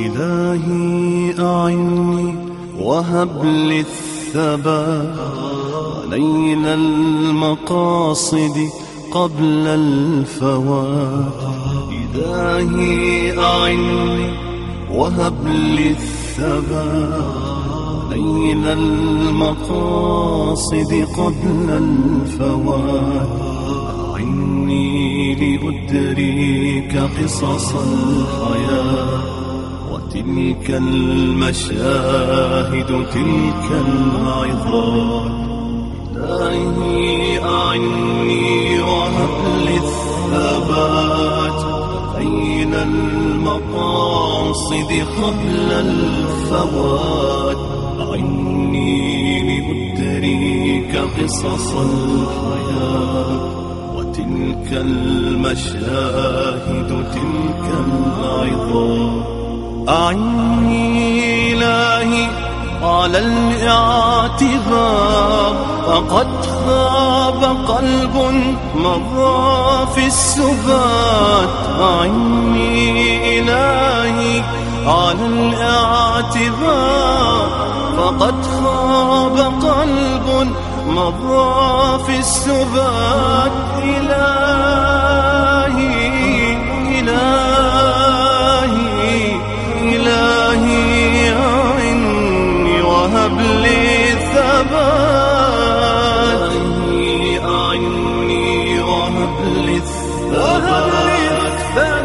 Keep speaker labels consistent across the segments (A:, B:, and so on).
A: إلهي أعني وهب لي الثبات ونيل المقاصد قبل الفوات. إلهي أعني وهب لي الثبات ونيل المقاصد قبل الفوات. أعني لأدرك قصص الحياة وتلك المشاهد تلك العظات. إلهي أعني وهب لي الثبات بين المقاصد قبل الفوات. أعني لأدرك قصص الحياة وتلك المشاهد تلك العظات. أعني إلهي على الاعتبار فقد خاب قلب مضى في السبات. أعني إلهي على الاعتبار فقد خاب قلب مضى في السبات. إلهي إلهي إلهي أعني وهب لي ثبات. إلهي أعني وهب لي الثبات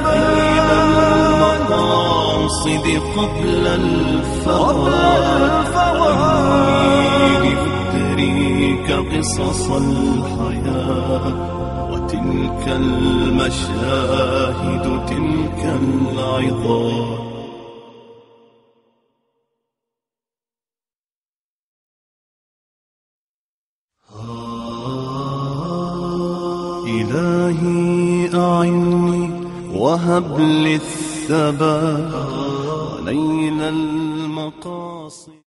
A: بين المقاصد قبل الفوات. أعني لأدرك قصص الحياة وتلك المشاهد تلك العظات. إلهي أعني وهب لي الثبات ونيل المقاصد.